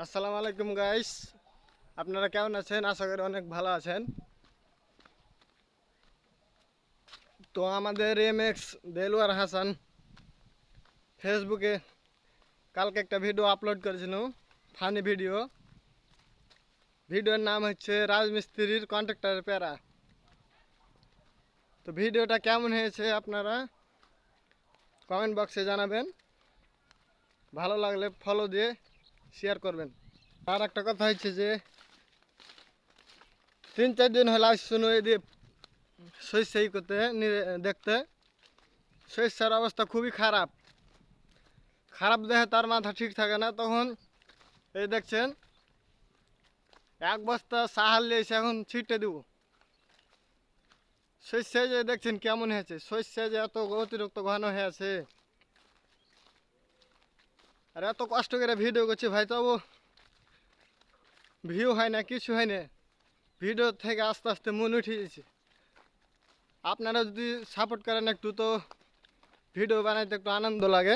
আসসালামু আলাইকুম গাইস, আপনারা কেমন আছেন? আশা করি অনেক ভালো আছেন। তো আমাদের এমএক্স দেলোয়ার হাসান ফেসবুকে কালকে একটা ভিডিও আপলোড করেছিল, ফানি ভিডিওর নাম হচ্ছে রাজমিস্ত্রির কন্ট্রাক্টরের প্যারা। তো ভিডিওটা কেমন হয়েছে আপনারা কমেন্ট বক্সে জানাবেন। ভালো লাগলে ফলো দিয়ে শেয়ার করবেন। আর একটা কথা হচ্ছে যে 3-4 দিন হলে শুনো এই দিয়ে শস্য করতে দেখতে শস্যের অবস্থা খুবই খারাপ। খারাপ দেখে তার মাথা ঠিক থাকে না, তখন এই দেখছেন 1 বস্তা সাহার লিয়েছে, এখন ছিটে দেব। শস্যে যে দেখছেন কেমন হয়েছে, শস্যে যে এত অতিরিক্ত ঘন হয়েছে, আর এত কষ্ট করে ভিডিও করছি ভাই, তবু ভিউ হয় না, কিছু হয় না। ভিডিও থেকে আস্তে আস্তে মন উঠে গেছে। আপনারা যদি সাপোর্ট করেন একটু, তো ভিডিও বানাইতে একটু আনন্দ লাগে,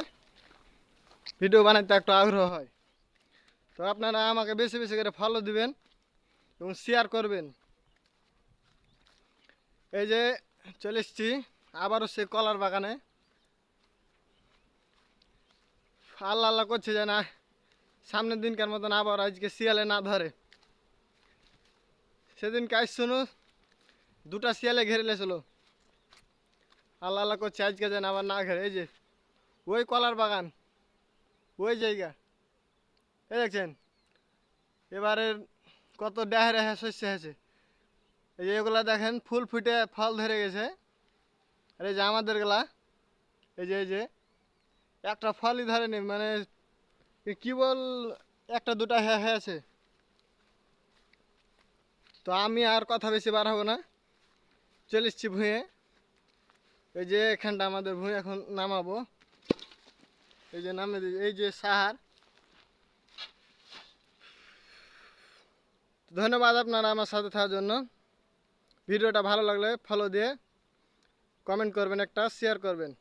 ভিডিও বানাইতে একটু আগ্রহ হয়। তো আপনারা আমাকে বেশি বেশি করে ফলো দিবেন এবং শেয়ার করবেন। এই যে চলে এসছি আবারও সে কলার বাগানে। আল্লাহ আল্লাহ করছে যে না সামনের দিনকার মতন আবার আজকে শিয়ালে না ধরে। সেদিন কাজ শুনু 2টা শিয়ালে ঘেরে লেছিল। আল্লাহ আল্লাহ করছে আজকে যেন আবার না ঘেরে। এই যে ওই কলার বাগান, ওই জায়গা, এই দেখছেন এবারে কত ডেহে রেহে শস্য হয়েছে। এই যে এগুলা দেখেন ফুল ফুটে ফল ধরে গেছে। আর এই যে আমাদের গুলা, এই যে একটা ফলই ধরেনি, মানে কি বল, 1-2টা হয়েছে। তো আমি আর কথা বেশি বাড়াবো না, চলে এসছি ভুঁয়ে। এই যে এখানটা আমাদের ভুঁয়ে এখন নামাবো। এই যে নামে এই যে সাহার। ধন্যবাদ আপনারা আমার সাথে থাকার জন্য। ভিডিওটা ভালো লাগলে ফলো দিয়ে কমেন্ট করবেন, একটা শেয়ার করবেন।